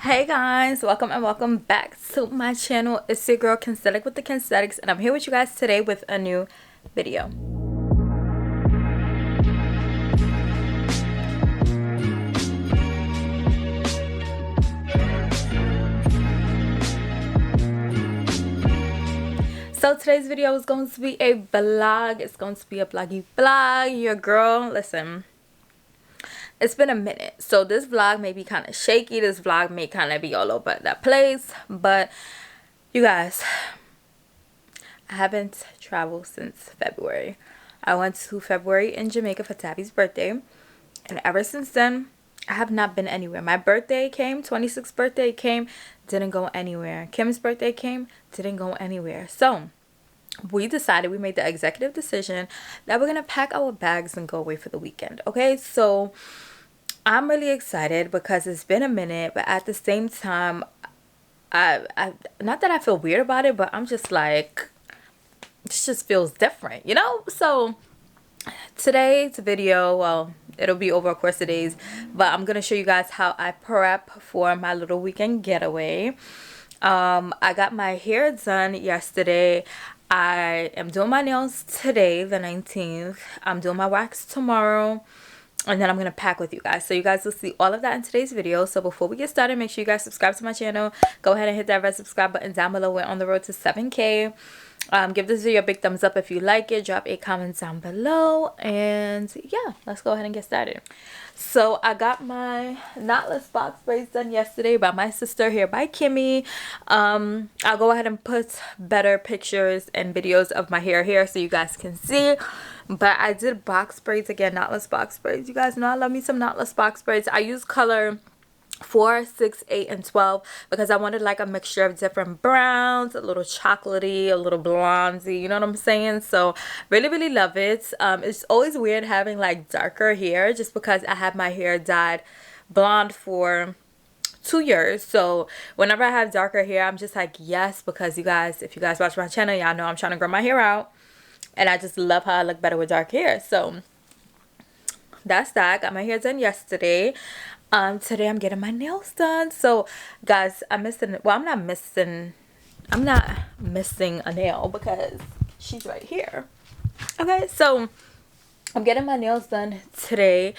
Hey guys, welcome and welcome back to my channel. It's your girl Kensthetic with the Kensthetics, and I'm here with you guys today with a new video. So today's video is going to be a vlog. It's going to be a vloggy vlog. Your girl, listen, it's been a minute, so this vlog may be kind of shaky. This vlog may kind of be all over the place, but you guys, I haven't traveled since February. I went to February in Jamaica for Tabby's birthday, and ever since then I have not been anywhere. My birthday came, 26th birthday came, didn't go anywhere. Kim's birthday came, didn't go anywhere. So we made the executive decision that we're gonna pack our bags and go away for the weekend. Okay, so I'm really excited because it's been a minute, but at the same time, I not that I feel weird about it, but I'm just like, this just feels different, you know? So today's video, well, it'll be over a course of days, but I'm gonna show you guys how I prep for my little weekend getaway. I got my hair done yesterday. I am doing my nails today, the 19th. I'm doing my wax tomorrow, and then I'm gonna pack with you guys, so you guys will see all of that in today's video. So before we get started, make sure you guys subscribe to my channel. Go ahead and hit that red subscribe button down below. We're on the road to 7K. Give this video a big thumbs up if you like it. Drop a comment down below, and yeah, let's go ahead and get started. So I got my knotless box braids done yesterday by my sister here by Kimmy. I'll go ahead and put better pictures and videos of my hair here so you guys can see. But I did box braids again, knotless box braids. You guys know I love me some knotless box braids. I use color 4, 6, 8, and 12 because I wanted like a mixture of different browns, a little chocolatey, a little blondey, you know what I'm saying? So really love it. It's always weird having like darker hair just because I had my hair dyed blonde for 2 years. So whenever I have darker hair, I'm just like, yes, because you guys, if you guys watch my channel, y'all know I'm trying to grow my hair out, and I just love how I look better with dark hair. So that's that. Got my hair done yesterday. Today I'm getting my nails done. So guys, I'm not missing a nail because she's right here. Okay, so I'm getting my nails done today.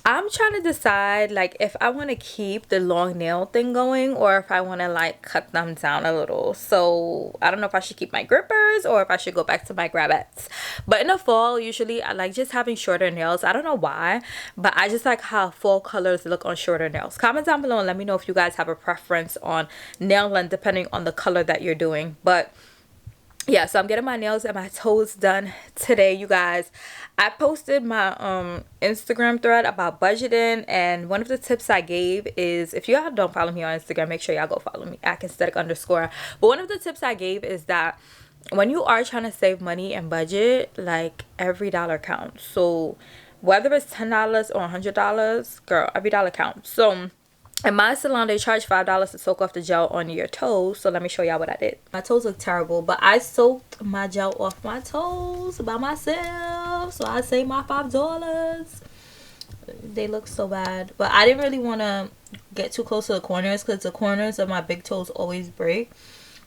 I'm trying to decide like if I want to keep the long nail thing going or if I want to like cut them down a little. So I don't know if I should keep my grippers or if I should go back to my grabettes. But in the fall, usually I like just having shorter nails. I don't know why, but I just like how fall colors look on shorter nails. Comment down below and let me know if you guys have a preference on nail length depending on the color that you're doing. But yeah, so I'm getting my nails and my toes done today, you guys. I posted my Instagram thread about budgeting, and one of the tips I gave is, if y'all don't follow me on Instagram, make sure y'all go follow me at Kensthetic_. But one of the tips I gave is that when you are trying to save money and budget, like every dollar counts. So whether it's $10 or $100, girl, every dollar counts. So in my salon, they charge $5 to soak off the gel on your toes. So let me show y'all what I did. My toes look terrible, but I soaked my gel off my toes by myself. So I saved my $5. They look so bad. But I didn't really want to get too close to the corners because the corners of my big toes always break.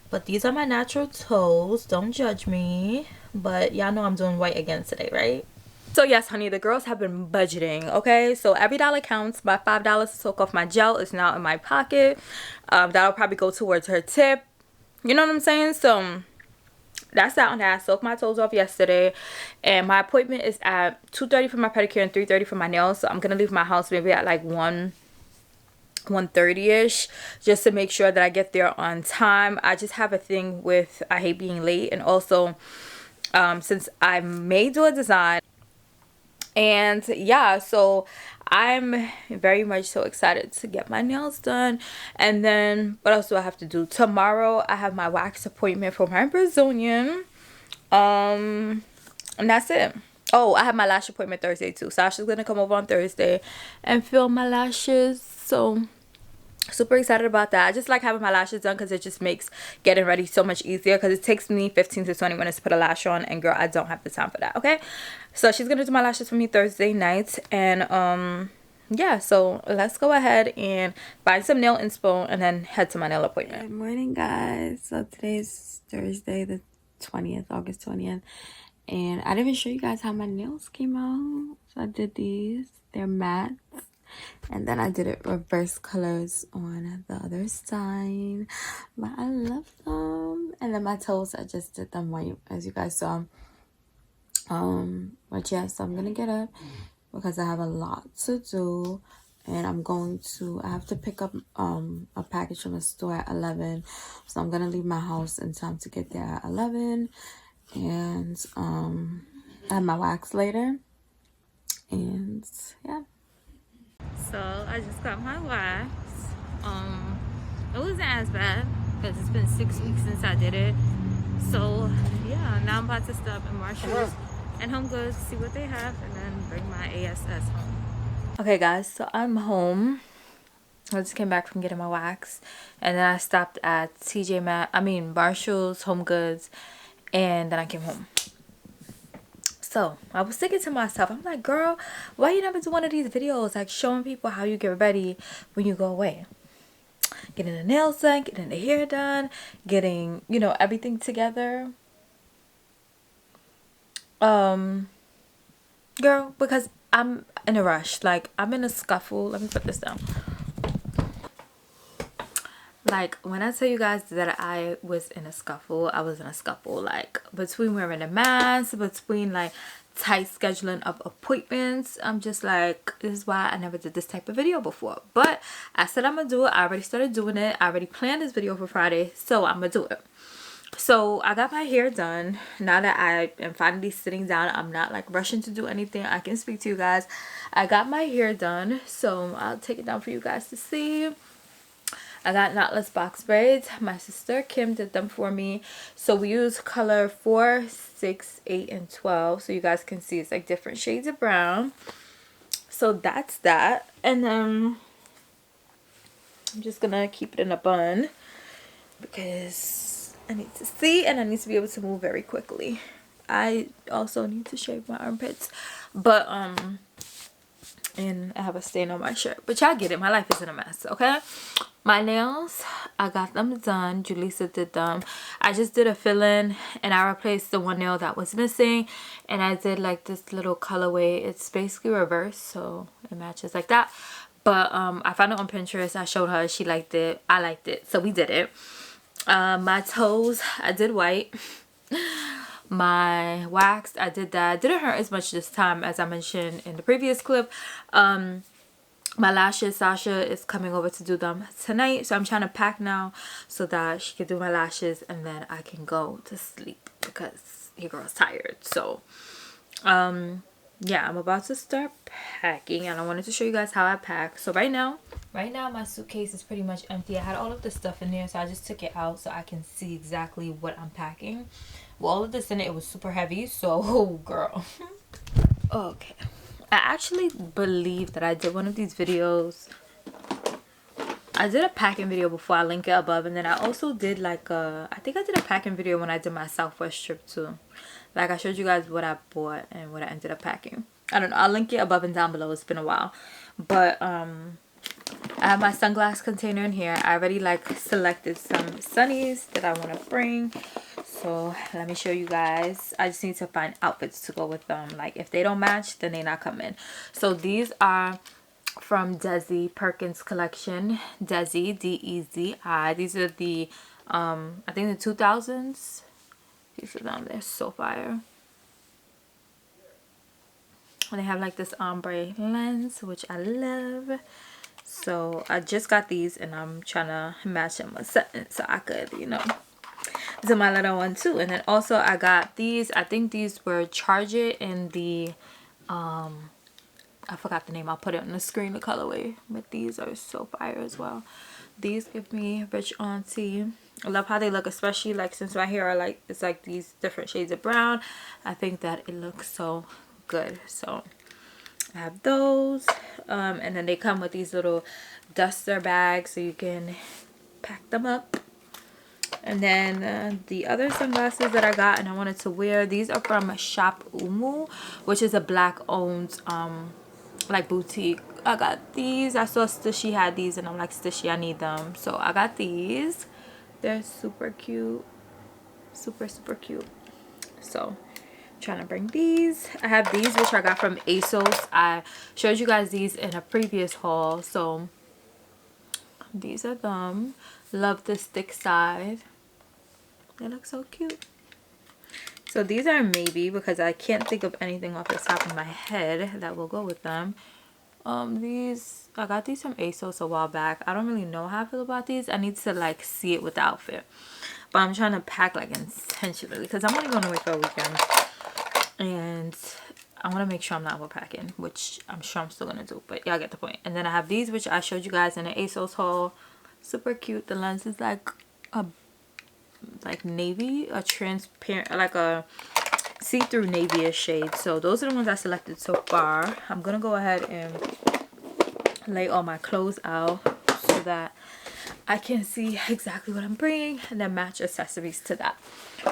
But these are my natural toes. Don't judge me. But y'all know I'm doing white again today, right? So yes, honey, the girls have been budgeting, okay? So every dollar counts. My $5 to soak off my gel is now in my pocket. That'll probably go towards her tip. You know what I'm saying? So that's that on that. I soaked my toes off yesterday. And my appointment is at 2:30 for my pedicure and 3:30 for my nails. So I'm going to leave my house maybe at like 1:30ish just to make sure that I get there on time. I just have a thing with, I hate being late. And also, since I may do a design, and yeah, so I'm very much so excited to get my nails done. And then what else do I have to do? Tomorrow I have my wax appointment for my Brazilian. And that's it. Oh, I have my lash appointment Thursday too. Sasha's gonna come over on Thursday and fill my lashes. So super excited about that. I just like having my lashes done because it just makes getting ready so much easier, because it takes me 15 to 20 minutes to put a lash on, and girl, I don't have the time for that. Okay, so she's gonna do my lashes for me Thursday night, and yeah, so let's go ahead and find some nail inspo and then head to my nail appointment. Good morning, guys. So today's Thursday, the 20th, August 20th, and I didn't even show you guys how my nails came out. So I did these. They're matte, and then I did it reverse colors on the other side, but I love them. And then my toes, I just did them white, as you guys saw. But yeah, so I'm gonna get up because I have a lot to do, and I have to pick up a package from the store at 11, so I'm gonna leave my house in time to get there at 11. And I have my wax later, and yeah. So I just got my wax. It wasn't as bad because it's been 6 weeks since I did it. So yeah, now I'm about to stop in Marshalls and Home Goods, see what they have, and then bring my ASS home. Okay guys, so I'm home. I just came back from getting my wax, and then I stopped at Marshalls, Home Goods, and then I came home. So I was thinking to myself, I'm like, girl, why you never do one of these videos like showing people how you get ready when you go away? Getting the nails done, getting the hair done, getting, you know, everything together. Girl, because I'm in a rush. Like, I'm in a scuffle. Let me put this down. Like, when I tell you guys that I was in a scuffle, I was in a scuffle. Like, between wearing a mask, between, like, tight scheduling of appointments. I'm just like, this is why I never did this type of video before. But I said I'm going to do it. I already started doing it. I already planned this video for Friday. So, I'm going to do it. So I got my hair done. Now that I am finally sitting down, I'm not like rushing to do anything. I can speak to you guys. I got my hair done, so I'll take it down for you guys to see. I got knotless box braids. My sister Kim did them for me. So we use color 4, 6, 8, and 12. So you guys can see it's like different shades of brown. So that's that. And then I'm just gonna keep it in a bun because I need to see and I need to be able to move very quickly. I also need to shave my armpits, but and I have a stain on my shirt, but y'all get it. My life is in a mess. Okay, my nails, I got them done. Julissa did them. I just did a fill-in and I replaced the one nail that was missing, and I did like this little colorway. It's basically reverse, so it matches like that. But I found it on Pinterest. I showed her, she liked it, I liked it, so we did it. My toes, I did white. My wax, I did that. Didn't hurt as much this time as I mentioned in the previous clip. My lashes, Sasha is coming over to do them tonight, so I'm trying to pack now so that she can do my lashes and then I can go to sleep because your girl's tired. So yeah, I'm about to start packing and I wanted to show you guys how I pack. So right now my suitcase is pretty much empty. I had all of this stuff in there, so I just took it out so I can see exactly what I'm packing. Well, all of this in it, it was super heavy, so oh girl. Okay, I actually believe that I did one of these videos. I did a packing video before. I link it above, and then I also did like I think I did a packing video when I did my Southwest trip too. Like, I showed you guys what I bought and what I ended up packing. I don't know, I'll link it above and down below. It's been a while, but I have my sunglass container in here. I already like selected some sunnies that I want to bring, so let me show you guys. I just need to find outfits to go with them. Like, if they don't match, then they not coming. So these are from Desi Perkins collection. Desi, D-E-Z-I. These are the I think the 2000s. These are them. They're so fire. And they have like this ombre lens, which I love. So I just got these and I'm trying to match them with something so I could, you know, do my little one too. And then also I got these. I think these were Charge It in the I forgot the name. I'll put it on the screen, the colorway. But these are so fire as well. These give me rich auntie. I love how they look, especially like since my hair are like, it's like these different shades of brown. I think that it looks so good. So I have those. And then they come with these little duster bags so you can pack them up. And then the other sunglasses that I got and I wanted to wear, these are from Shop Umu, which is a black owned like boutique I got these. I saw Stushy had these and I'm like, Stushy, I need them. So I got these. They're super cute. Super cute. So I'm trying to bring these. I have these which I got from ASOS. I showed you guys these in a previous haul. So these are them. Love the stick side. They look so cute. So these are maybe because I can't think of anything off the top of my head that will go with them. These, I got these from ASOS a while back. I don't really know how I feel about these. I need to like see it with the outfit. But I'm trying to pack like intentionally because I'm only going away for a weekend. And I want to make sure I'm not overpacking, which I'm sure I'm still going to do. But y'all get the point. And then I have these, which I showed you guys in the ASOS haul. Super cute. The lens is like a navy, a transparent, like a see-through navy-ish shade. So those are the ones I selected so far. I'm gonna go ahead and lay all my clothes out so that I can see exactly what I'm bringing and then match accessories to that.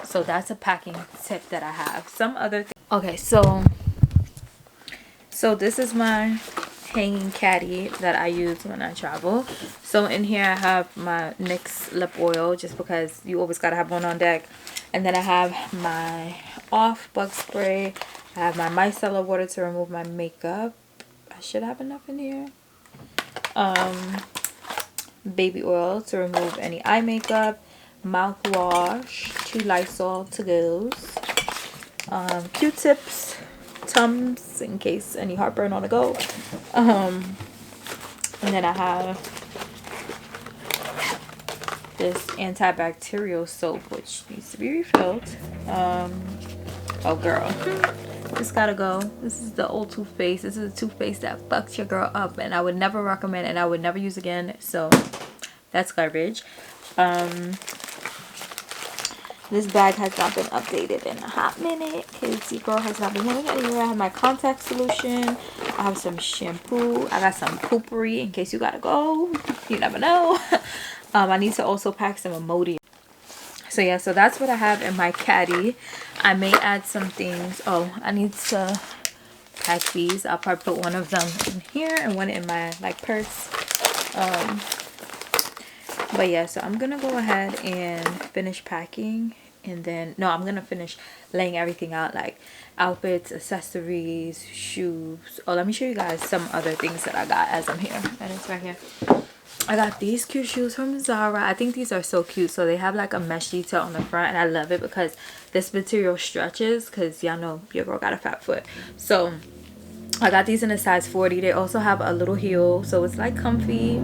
So that's a packing tip that I have. Some other things. Okay, so this is my hanging caddy that I use when I travel. So in here I have my NYX lip oil just because you always gotta have one on deck. And then I have my off bug spray. I have my micellar water to remove my makeup. I should have enough in here. Baby oil to remove any eye makeup. Mouthwash, 2 Lysol to goes. Q-tips, Tums in case any heartburn on the go. And then I have this antibacterial soap which needs to be refilled. Oh girl, this gotta go. This is the old toothpaste. This is a toothpaste that fucks your girl up and I would never recommend and I would never use again, so that's garbage. This bag has not been updated in a hot minute because your girl has not been going anywhere. I have my contact solution. I have some shampoo. I got some poopery in case you gotta go. You never know. I need to also pack some Imodium. So yeah, so that's what I have in my caddy. I may add some things. Oh, I need to pack these. I'll probably put one of them in here and one in my like purse. But yeah, so I'm gonna go ahead and finish packing, and then no, I'm gonna finish laying everything out, like outfits, accessories, shoes. Oh, let me show you guys some other things that I got as I'm here. And it's right here. I got these cute shoes from Zara. I think these are so cute. So they have like a mesh detail on the front and I love it because this material stretches, because y'all know your girl got a fat foot. So I got these in a size 40. They also have a little heel, so it's like comfy,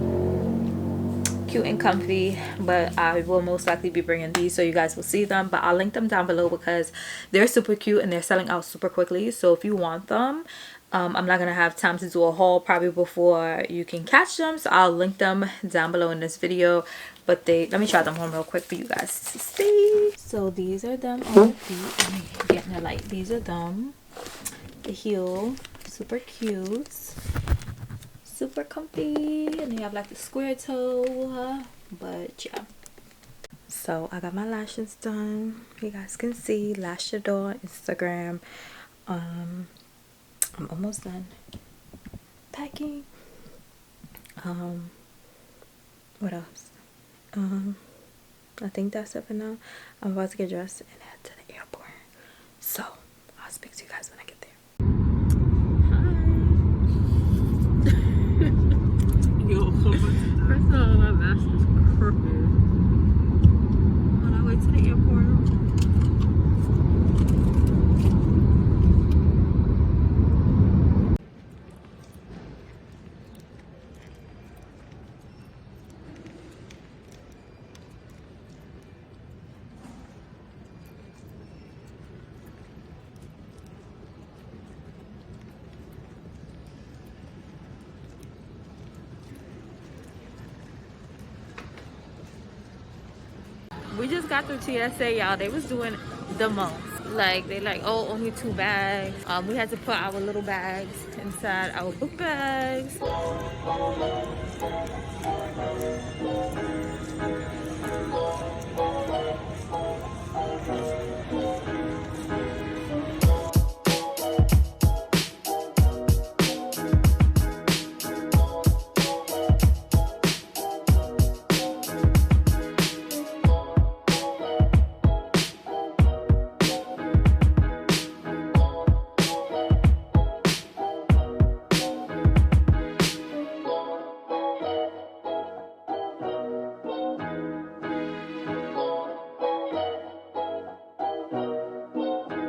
cute and comfy. But I will most likely be bringing these so you guys will see them, but I'll link them down below because they're super cute and they're selling out super quickly. So if you want them, I'm not gonna have time to do a haul probably before you can catch them, so I'll link them down below in this video. But let me try them on real quick for you guys to see. So these are them on the feet. Let me get in the light. These are them. The heel, super cute, super comfy, and they have like the square toe. But yeah, so I got my lashes done. You guys can see Lash Adore Instagram. I'm almost done packing. What else? I think that's it for now. I'm about to get dressed and head to the airport. So I'll speak to you guys when I get there. Hi. Yo, first of all, my mask is crooked. On our way to the airport. We just got through TSA, y'all. They was doing the most. Like, they like, oh, only 2 bags. We had to put our little bags inside our book bags.